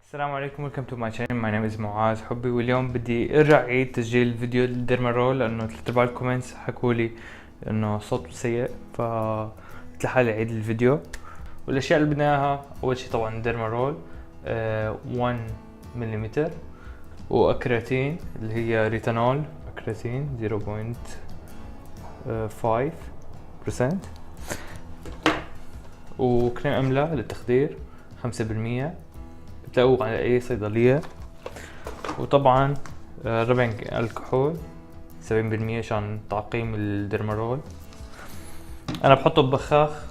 السلام عليكم. welcome to my channel. my name is معاذ حبي، واليوم بدي ارجع اعيد تسجيل فيديو الديرمارول لانه 3/4 الكومنتس حكولي انه صوته سيء، ف قلت لحالي اعيد الفيديو. والاشياء اللي بدنا اياها اول شي طبعا ديرمارول 1 ملم، واكراتين اللي هي ريتانول اكراتين 0.5%، وكريم املا للتخدير 5% بتلاقوه على اي صيدلية، وطبعا ربع الكحول 70% عشان تعقيم الديرمارول. انا بحطه ببخاخ،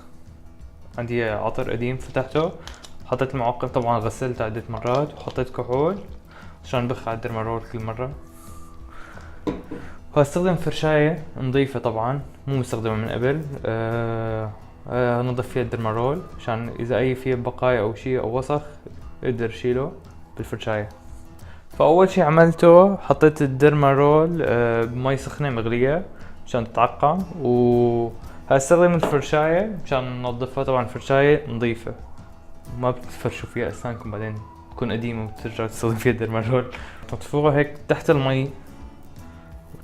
عندي عطر قديم فتحته، حطيت المعقم، طبعا غسلته عدة مرات، وحطيت كحول عشان بخ على الديرمارول كل مرة. وهستخدم فرشاية نظيفة طبعا مو مستخدمة من قبل، نضف فيها الديرمارول عشان اذا اي فيه بقايا او شي او وسخ اقدر اشيله بالفرشاية. فاول شي عملته حطيت الديرمارول بمي سخنة مغلية عشان تتعقم، وهستخدم الفرشاية عشان ننظفها. طبعا فرشاية نظيفة ما بتفرشوا فيها اسنانكم بعدين تكون قديمة وبترجعوا تستخدم فيها الديرمارول. تنظفوها هيك تحت المي،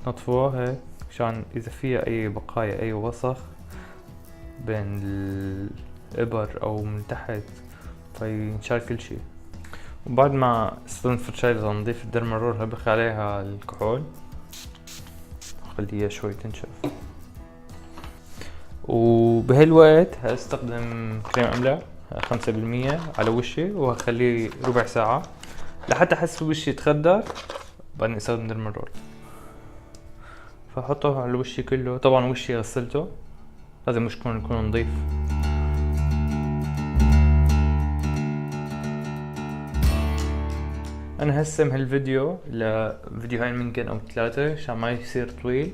تنظفوها هيك عشان اذا فيها اي بقايا اي وسخ بين الابر او من تحت فينشال كل شي. وبعد ما استخدم فرشاية لتنظيف الديرمارول هبخ عليها الكحول خليها شوي تنشف، وبهالوقت هستخدم كريم املا 5% على وشي، وهخليه ربع ساعة لحتى احس وشي يتخدر. بعدين استخدم ديرمارول، فحطه على وشي كله. طبعا وشي غسلته، لازم وشكم يكون نظيف. انا هسم هالفيديو لفيديوهين ممكن او 3 عشان ما يصير طويل.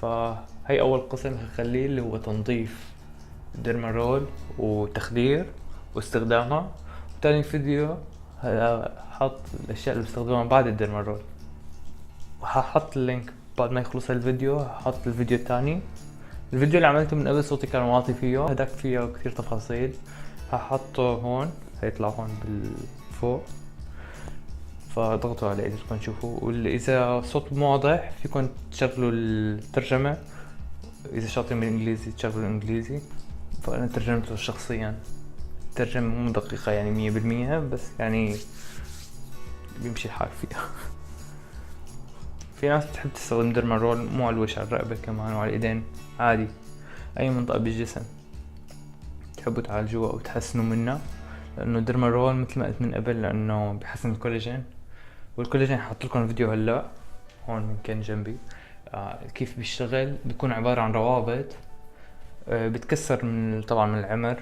فهي اول قسم هخليه اللي هو تنظيف الديرمارول وتخدير واستخدامها، وتاني فيديو هحط الاشياء اللي بستخدمها بعد الديرمارول، وهحط اللينك بعد ما يخلص الفيديو. هحط الفيديو الثاني، الفيديو اللي عملته من قبل صوتي كان واطي فيه، هداك فيه كتير تفاصيل، هحطه هون، هيطلع هون بالفوق، فضغطوا عليه اذا تشوفوا. واذا صوت مو واضح فيكم تشغلوا الترجمة، اذا شاطرين بالانجليزي تشغلوا الانجليزي. فانا ترجمته شخصيا، ترجمة مو دقيقة يعني 100%، بس يعني بيمشي الحال فيها. في ناس بتحب تستخدم ديرمارول مو على الوجه، على الرقبة كمان وعلى الايدين عادي، اي منطقة بالجسم تحبوا تعالجوها او تحسنوا منها. لانه الديرمارول مثل ما قلت من قبل لانه بحسن الكولاجين، والكولاجين حاط لكم فيديو هلا هون ممكن جنبي كيف بيشتغل. بيكون عبارة عن روابط بتكسر من طبعا من العمر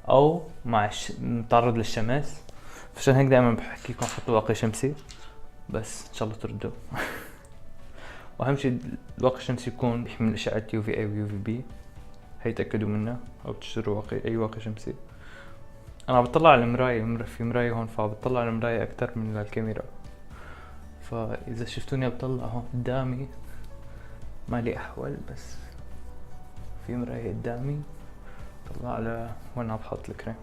او مع متعرض للشمس. فعشان هيك دائما بحكي لكم حطوا واقي شمسي، بس ان شاء الله تردوا. واهم شيء الواقي الشمسي يكون بيحمل اشعة UVA و UVB، هي تأكدوا منه، او تشتروا اي واقي شمسي. انا بطلع على المراية، في مراية هون، فبطلع على المراية اكتر من الكاميرا، فاذا شفتوني بطلع هون قدامي مالي احول، بس في مراية قدامي طلع على وين عم بحط الكريم.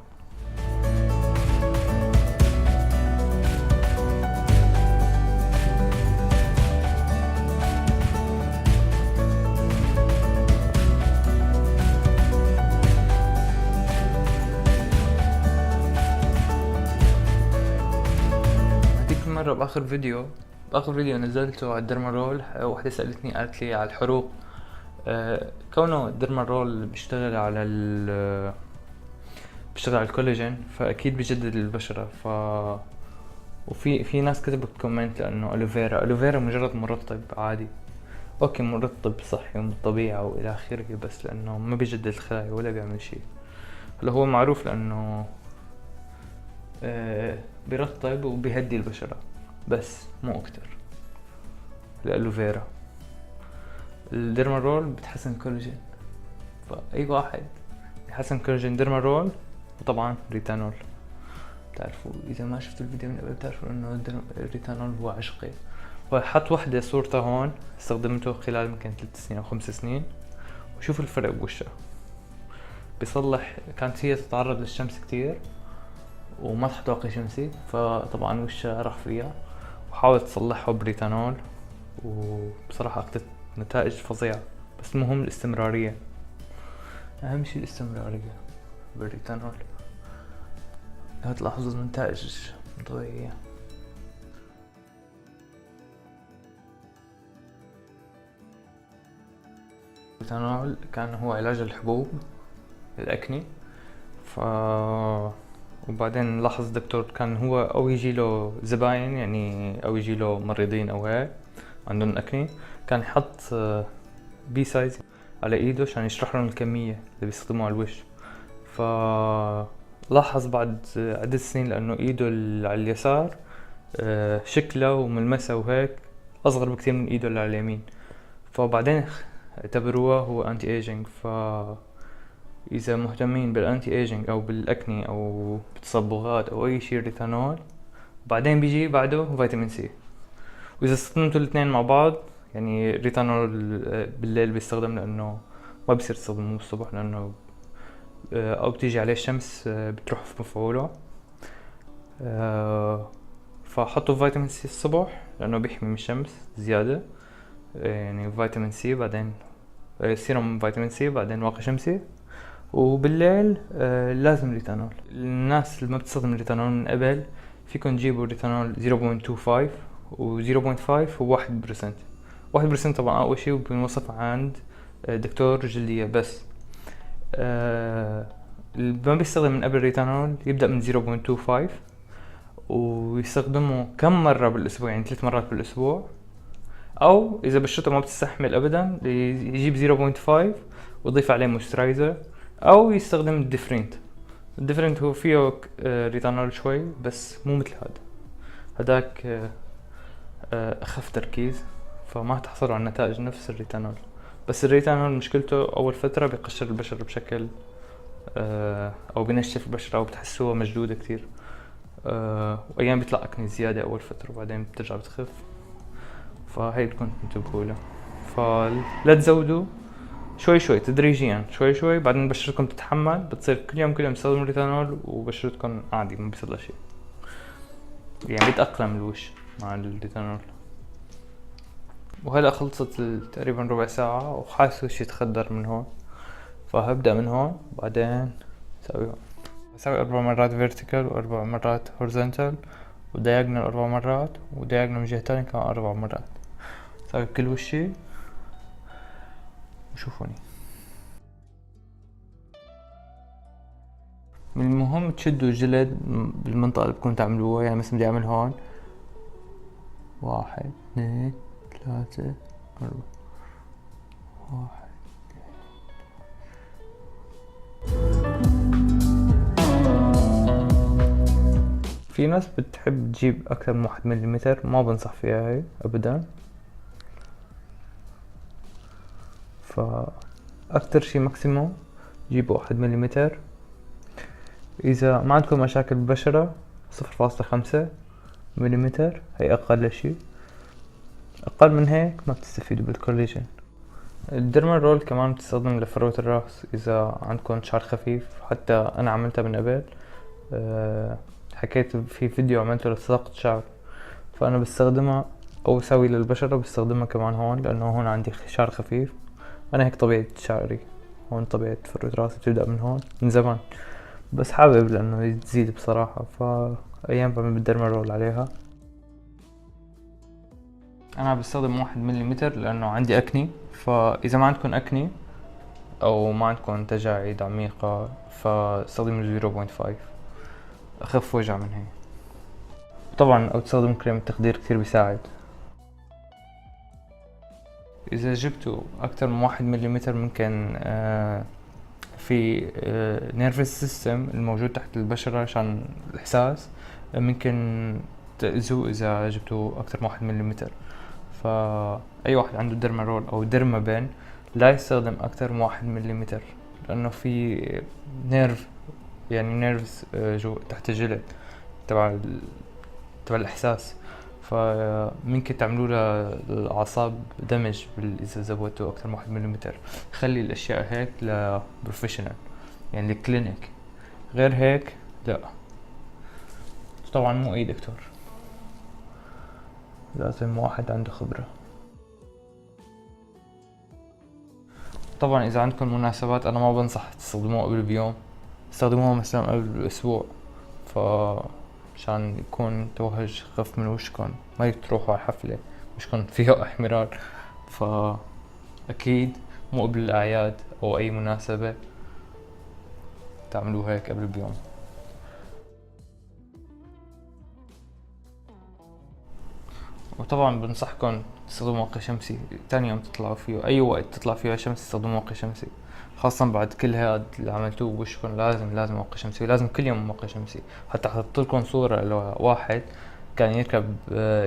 مرة بآخر فيديو نزلته على الديرمارول، وحدة سألتني قالت لي على الحروق. كونه الديرمارول بيشتغل على الكولاجين، فأكيد بيجدد البشرة. وفي ناس كتبت كومنت لأنه ألوفيرا مجرد مرطب عادي. اوكي مرطب صحي ومن الطبيعة والى اخره، بس لأنه ما بيجدد الخلايا ولا بيعمل شي. هلا هو معروف لأنه بيرطب وبيهدي البشرة بس مو اكتر. الالوفيرا، الديرمارول بتحسن كولاجين، فاي واحد بيحسن كولاجين ديرمارول. وطبعا ريتانول، بتعرفوا اذا ما شفتوا الفيديو من قبل بتعرفوا انه الريتانول هو عشقي. وحط وحدة صورتها هون، استخدمته خلال يمكن 3 سنين او 5 سنين، وشوفوا الفرق بوشها. بيصلح. كانت هي تتعرض للشمس كتير وما تحط واقي شمسي، فطبعا وشها راح فيها، وحاولت تصلحه بريتانول، وبصراحة أخذت نتائج فظيعة. بس المهم الاستمرارية، أهم شي الاستمرارية بالريتانول، هتلاحظوا النتائج متغيرة. الريتانول كان هو علاج الحبوب الأكني. وبعدين لاحظ الدكتور كان هو أو يجيله زباين يعني، أو يجيله مريضين أو هيك عندهم أكني، كان يحط بي سايز على ايده عشان يشرح لهم الكمية اللي بيستخدموها على الوش. فلاحظ بعد عدة سنين لأنه ايده على اليسار شكله وملمسه وهيك أصغر بكتير من ايده اللي على اليمين، فبعدين اعتبروه هو انتي ايجينج. إذا مهتمين بالانتي ايجينج أو بالأكني أو بالتصبغات أو أي شي ريتانول، بعدين بيجي بعده فيتامين سي. وإذا استخدمتوا الاثنين مع بعض، يعني ريتانول بالليل بيستخدم لأنه ما بصير تستخدموه الصبح، لأنه أو بتيجي عليه الشمس بتروح في مفعوله. فحطوا فيتامين سي الصبح لأنه بيحمي من الشمس زيادة، يعني فيتامين سي، بعدين سيروم فيتامين سي، بعدين واقي شمسي. وبالليل لازم ريتانول. الناس اللي ما بتستخدم ريتانول من قبل، فيكن تجيبوا ريتانول 0.25 و 0.5 و 1%. 1% طبعا أقوى شي وبنوصف عند دكتور جلدية بس. اللي ما بيستخدم من قبل ريتانول يبدأ من 0.25 ويستخدمه كم مرة بالأسبوع، يعني 3 مرات بالأسبوع. أو إذا بشرته ما بتستحمل أبدا يجيب 0.5 ويضيف عليه مويسترايزر، أو يستخدم الديفرنت. الديفرنت هو فيه ريتانول شوي بس مو مثل هداك أخف تركيز، فما تحصلوا على نتائج نفس الريتانول. بس الريتانول مشكلته أول فترة بيقشر البشرة بشكل أو بينشف البشرة أو بتحسوها مشدودة كتير، وأيام بيطلع أكني زيادة أول فترة وبعدين بترجع بتخف. فهي بدكم تنتبهوا له. فلا تزودوا، شوي شوي تدريجيا، شوي شوي، بعدين بشرتكم تتحمل، بتصير كل يوم تستخدموا ريتانول وبشرتكم عادي ما بيصير لها شيء، يعني بيتأقلم الوش مع الريتانول. وهلا خلصت تقريبا ربع ساعة وحاسس وشي يتخدر من هون، فهبدأ من هون بعدين بسوي 4 مرات فيرتيكال و4 مرات هورزنتال ودياجنال 4 مرات، ودياجنال من جهة تانية كمان 4 مرات. سوي بكل وشي وشوفوني. من المهم تشدوا الجلد بالمنطقة اللي بكون تعملوها، يعني مثلا بدي اعمل هون 1 2 3 4 1. في ناس بتحب تجيب اكثر من 1 ملم، ما بنصح فيها هاي ابدا. فاكتر شي ماكسيموم جيبوا 1 ملم. اذا ما عندكم مشاكل بالبشرة 0.5 ملم هي اقل شي، اقل من هيك ما بتستفيدوا بالكولاجين. الديرمال رول كمان بتستخدم لفروة الراس اذا عندكم شعر خفيف، حتى انا عملتها من قبل. حكيت في فيديو عملته لساقط شعر، فانا بستخدمها او سوي للبشرة، بستخدمها كمان هون لانه هون عندي شعر خفيف. انا هيك طبيعة شعري، هون طبيعة فروة راسي بتبدأ من هون من زمان، بس حابب لانه تزيد بصراحة، فايام بعمل بالديرمال رول عليها. انا بستخدم 1 ملم لانه عندي اكني، فاذا ما عندكم اكني او ما عندكم تجاعيد عميقة فاستخدموا 0.5 اخف وجع من هي. طبعا او تستخدم كريم التخدير كتير بيساعد. اذا جبتوا اكتر من 1 ملم ممكن في نيرفس سيستم الموجود تحت البشرة عشان الاحساس ممكن تأذوا اذا جبتوا اكتر من 1 ملم. فاي واحد عنده ديرما رول او ديرما بين لا يستخدم اكتر من 1 ملم، لانه في نيرف، يعني نيرفز جو تحت الجلد تبع الاحساس، فممكن تعملوا للاعصاب دمج اذا زودتوا اكتر من 1 ملم. خلي الاشياء هيك لبروفيشنال، يعني الكلينيك. غير هيك لا، طبعا مو اي دكتور، لازم واحد عنده خبرة. طبعا اذا عندكم مناسبات انا ما بنصح تستخدموه قبل بيوم، استخدموها مثلا قبل باسبوع، مشان يكون توهج خف من وشكم، ما تروحوا على حفلة وشكم فيها احمرار. اكيد مو قبل الاعياد او اي مناسبة تعملوه هيك قبل بيوم. وطبعا بنصحكم تستخدموا واقي شمسي تاني يوم تطلعوا فيه، اي وقت تطلع فيه شمس استخدموا واقي شمسي، خاصة بعد كل هاد اللي عملتوه بوشكم. لازم واقي شمسي، ولازم كل يوم واقي شمسي. حتى حطيت لكم صورة لواحد كان يركب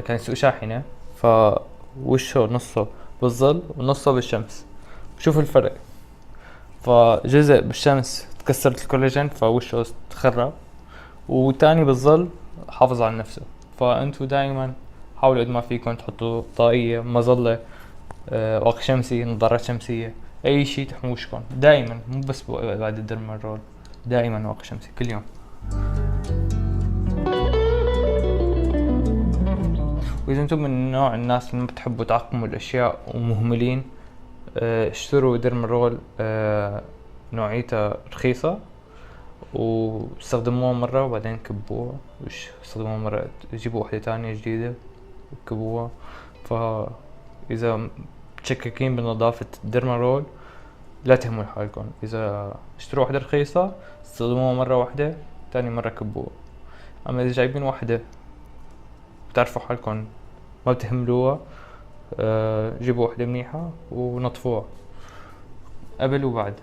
كان يسوق شاحنة، فوشه نصه بالظل ونصه بالشمس، شوف الفرق. فجزء بالشمس تكسرت الكولاجين فوشه تخرب، وتاني بالظل حافظ على نفسه. فانتوا دايما حاولوا قد ما فيكم تحطوا طاقية، مظلة، واقي شمسي، نظارات شمسية، اي شي تحموا وشكم دايما، مو بس بعد الدرمال، دايما واقي شمسي كل يوم. واذا انتم من نوع الناس اللي ما بتحبوا تعقموا الاشياء ومهملين، اشتروا درمال، نوعيتها رخيصة، واستخدموها مرة وبعدين كبوها، استخدموها مرة جيبوا وحدة تانية جديدة وكبوها. فإذا متشككين بنظافة الدرمارول لا تهملوا حالكم، إذا اشتروا وحدة رخيصة استخدموها مرة واحدة، تاني مرة كبوها. أما إذا جايبين وحدة بتعرفوا حالكم ما بتهملوها، جيبوا وحدة منيحة ونطفوها قبل وبعد.